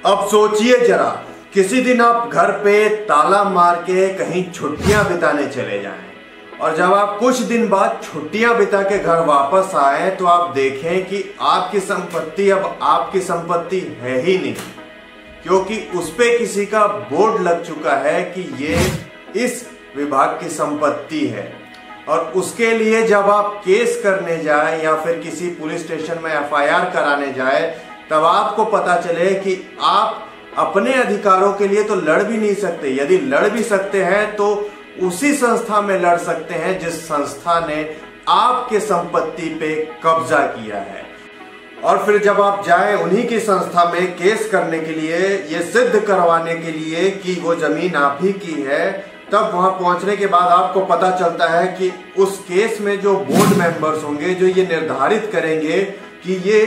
अब सोचिए जरा, किसी दिन आप घर पे ताला मार के कहीं छुट्टियां बिताने चले जाएं और जब आप कुछ दिन बाद छुट्टियां बिता के घर वापस आए तो आप देखें कि आपकी संपत्ति अब आपकी संपत्ति है ही नहीं, क्योंकि उस पे किसी का बोर्ड लग चुका है कि ये इस विभाग की संपत्ति है। और उसके लिए जब आप केस करने जाए या फिर किसी पुलिस स्टेशन में एफआईआर कराने जाए, तब आपको पता चले कि आप अपने अधिकारों के लिए तो लड़ भी नहीं सकते। यदि लड़ भी सकते हैं तो उसी संस्था में लड़ सकते हैं जिस संस्था ने आपके संपत्ति पे कब्जा किया है। और फिर जब आप जाएं उन्हीं की संस्था में केस करने के लिए, ये सिद्ध करवाने के लिए कि वो जमीन आप ही की है, तब वहां पहुंचने के बाद आपको पता चलता है कि उस केस में जो बोर्ड मेंबर्स होंगे जो ये निर्धारित करेंगे कि ये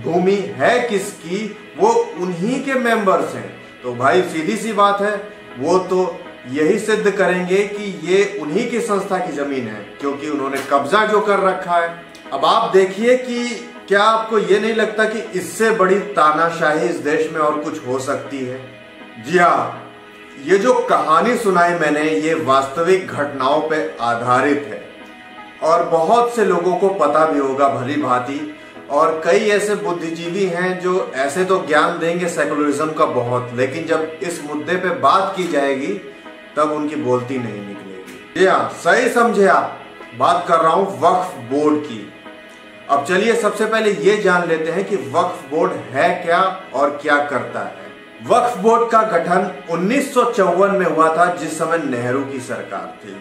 भूमि है किसकी, वो उन्हीं के मेंबर्स हैं। तो भाई सीधी सी बात है, वो तो यही सिद्ध करेंगे कि ये उन्हीं की संस्था की जमीन है, क्योंकि उन्होंने कब्जा जो कर रखा है। अब आप देखिए कि क्या आपको ये नहीं लगता कि इससे बड़ी तानाशाही इस देश में और कुछ हो सकती है? जी हाँ, ये जो कहानी सुनाई मैंने, ये वास्तविक घटनाओं पे आधारित है और बहुत से लोगों को पता भी होगा भली भांति। और कई ऐसे बुद्धिजीवी हैं जो ऐसे तो ज्ञान देंगे सेकुलरिज्म का बहुत, लेकिन जब इस मुद्दे पे बात की जाएगी तब उनकी बोलती नहीं निकलेगी। जी हाँ, सही समझे आप, बात कर रहा हूं वक्फ बोर्ड की। अब चलिए सबसे पहले ये जान लेते हैं कि वक्फ बोर्ड है क्या और क्या करता है। वक्फ बोर्ड का गठन 1954 में हुआ था, जिस समय नेहरू की सरकार थी।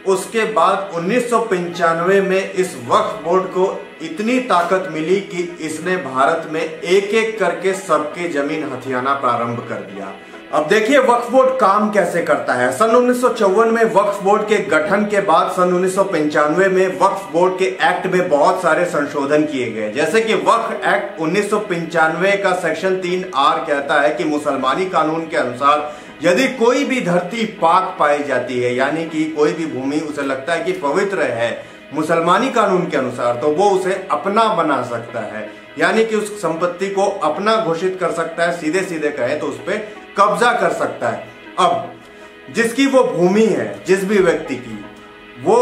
उसके बाद 1995 में इस वक्फ बोर्ड को इतनी ताकत मिली कि इसने भारत में एक एक करके सबके जमीन हथियाना प्रारंभ कर दिया। अब देखिए वक्फ बोर्ड काम कैसे करता है। सन 1954 में वक्फ बोर्ड के गठन के बाद सन 1995 में वक्फ बोर्ड के एक्ट में बहुत सारे संशोधन किए गए। जैसे कि वक्फ एक्ट 1995 का सेक्शन 3R कहता है कि मुसलमानी कानून के अनुसार यदि कोई भी धरती पाक पाई जाती है, यानी कि कोई भी भूमि उसे लगता है कि पवित्र है मुसलमानी कानून के अनुसार, तो वो उसे अपना बना सकता है, यानी कि उस संपत्ति को अपना घोषित कर सकता है। सीधे सीधे कहे तो उस पर कब्जा कर सकता है। अब जिसकी वो भूमि है, जिस भी व्यक्ति की, वो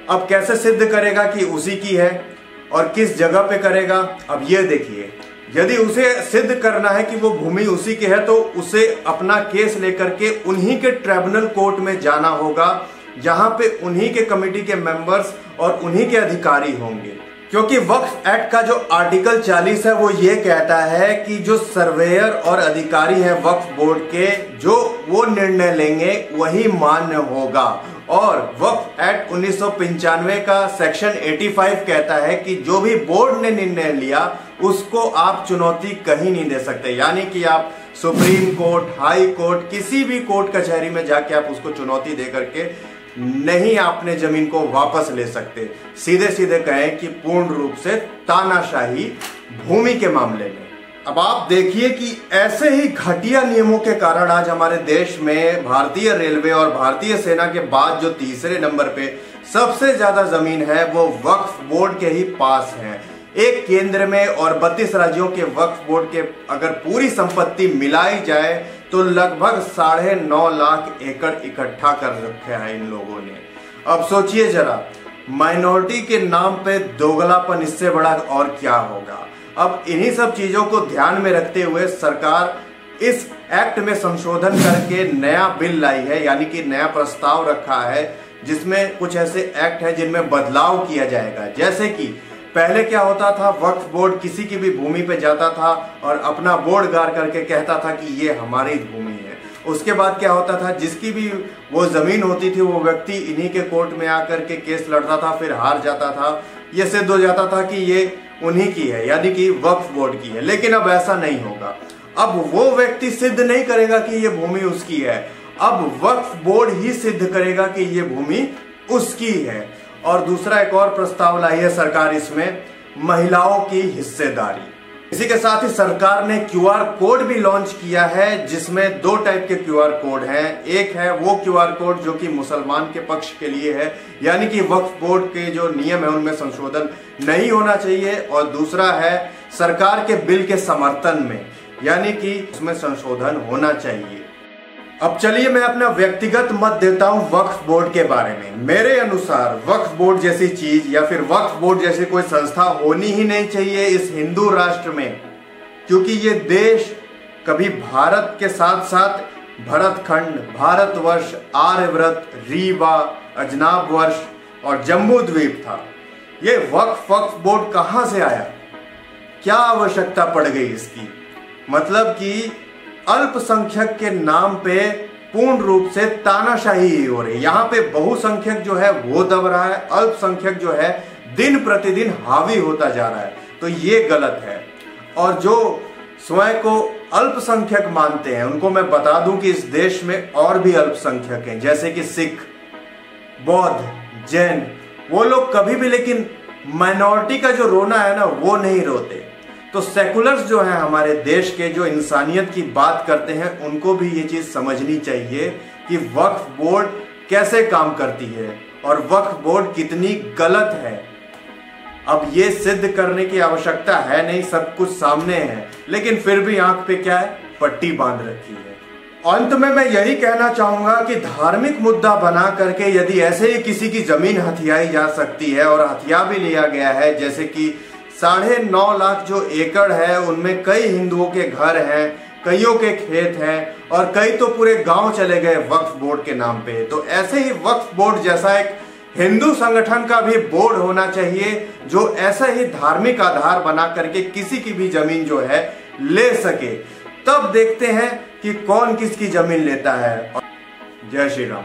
अब कैसे सिद्ध करेगा कि उसी की है और किस जगह पे करेगा? अब ये देखिए, यदि उसे सिद्ध करना है कि वो भूमि उसी की है तो उसे अपना केस लेकर के उन्हीं के ट्राइब्यूनल कोर्ट में जाना होगा, जहां पे उन्हीं के कमेटी के मेंबर्स और उन्हीं के अधिकारी होंगे। क्योंकि वक्फ एक्ट का जो आर्टिकल 40 है वो ये कहता है कि जो सर्वेयर और अधिकारी हैं वक्फ बोर्ड के, जो वो निर्णय लेंगे वही मान्य होगा। और वक्फ एक्ट 1995 का सेक्शन 85 कहता है कि जो भी बोर्ड ने निर्णय लिया उसको आप चुनौती कहीं नहीं दे सकते, यानी कि आप सुप्रीम कोर्ट, हाई कोर्ट, किसी भी कोर्ट कचहरी में जाके आप उसको चुनौती दे करके नहीं अपने जमीन को वापस ले सकते। सीधे सीधे कहें कि पूर्ण रूप से तानाशाही भूमि के मामले में। अब आप देखिए कि ऐसे ही घटिया नियमों के कारण आज हमारे देश में भारतीय रेलवे और भारतीय सेना के बाद जो तीसरे नंबर पे सबसे ज्यादा जमीन है वो वक्फ बोर्ड के ही पास है। एक केंद्र में और 32 राज्यों के वक्फ बोर्ड के अगर पूरी संपत्ति मिलाई जाए तो लगभग 9.5 लाख एकड़ इकट्ठा कर रखे हैं इन लोगों ने। अब सोचिए जरा, माइनॉरिटी के नाम पे दोगलापन, इससे बड़ा और क्या होगा? अब इन्हीं सब चीजों को ध्यान में रखते हुए सरकार इस एक्ट में संशोधन करके नया बिल लाई है, यानी कि नया प्रस्ताव रखा है, जिसमें कुछ ऐसे एक्ट है जिनमें बदलाव किया जाएगा। जैसे कि पहले क्या होता था, वक्फ बोर्ड किसी की भी भूमि पे जाता था और अपना बोर्ड गाड़ करके कहता था कि ये हमारी भूमि है। उसके बाद क्या होता था, जिसकी भी वो जमीन होती थी वो व्यक्ति इन्हीं के कोर्ट में आकर के केस लड़ता था, फिर हार जाता था। ये सिद्ध हो जाता था कि ये उन्हीं की है, यानी कि वक्फ बोर्ड की है। लेकिन अब ऐसा नहीं होगा। अब वो व्यक्ति सिद्ध नहीं करेगा कि ये भूमि उसकी है, अब वक्फ बोर्ड ही सिद्ध करेगा कि ये भूमि उसकी है। और दूसरा एक और प्रस्ताव लाई है सरकार, इसमें महिलाओं की हिस्सेदारी। इसी के साथ ही सरकार ने क्यूआर कोड भी लॉन्च किया है, जिसमें 2 टाइप के क्यूआर कोड हैं। एक है वो क्यूआर कोड जो कि मुसलमान के पक्ष के लिए है, यानी कि वक्फ बोर्ड के जो नियम है उनमें संशोधन नहीं होना चाहिए, और दूसरा है सरकार के बिल के समर्थन में यानी कि उसमें संशोधन होना चाहिए। अब चलिए मैं अपना व्यक्तिगत मत देता हूं वक्फ बोर्ड के बारे में। मेरे अनुसार वक्फ बोर्ड जैसी चीज या फिर वक्फ बोर्ड जैसी कोई संस्था होनी ही नहीं चाहिए इस हिंदू राष्ट्र में, क्योंकि ये देश कभी भारत के साथ साथ भरतखंड, भारतवर्ष, आर्यव्रत, रीवा, अजनाब वर्ष और जम्बू द्वीप था। ये वक्फ बोर्ड कहां से आया? क्या आवश्यकता पड़ गई इसकी? मतलब कि अल्पसंख्यक के नाम पे पूर्ण रूप से तानाशाही हो रही है। यहाँ पे बहुसंख्यक जो है वो दब रहा है, अल्पसंख्यक जो है दिन प्रतिदिन हावी होता जा रहा है। तो ये गलत है। और जो स्वयं को अल्पसंख्यक मानते हैं उनको मैं बता दूं कि इस देश में और भी अल्पसंख्यक हैं, जैसे कि सिख, बौद्ध, जैन। वो लोग कभी भी लेकिन माइनॉरिटी का जो रोना है ना वो नहीं रोते। तो सेकुलर्स जो हैं हमारे देश के, जो इंसानियत की बात करते हैं, उनको भी ये चीज समझनी चाहिए कि वक्फ बोर्ड कैसे काम करती है और वक्फ बोर्ड कितनी गलत है। अब ये सिद्ध करने की आवश्यकता है नहीं, सब कुछ सामने है, लेकिन फिर भी आंख पे क्या है, पट्टी बांध रखी है। अंत में मैं यही कहना चाहूंगा कि धार्मिक मुद्दा बना करके यदि ऐसे ही किसी की जमीन हथियाई जा सकती है, और हथिया भी लिया गया है, जैसे कि 9.5 लाख जो एकड़ है उनमें कई हिंदुओं के घर हैं, कईयों के खेत हैं, और कई तो पूरे गांव चले गए वक्फ बोर्ड के नाम पे। तो ऐसे ही वक्फ बोर्ड जैसा एक हिंदू संगठन का भी बोर्ड होना चाहिए जो ऐसा ही धार्मिक आधार बना करके किसी की भी जमीन जो है ले सके। तब देखते हैं कि कौन किसकी जमीन लेता है। जय श्री राम।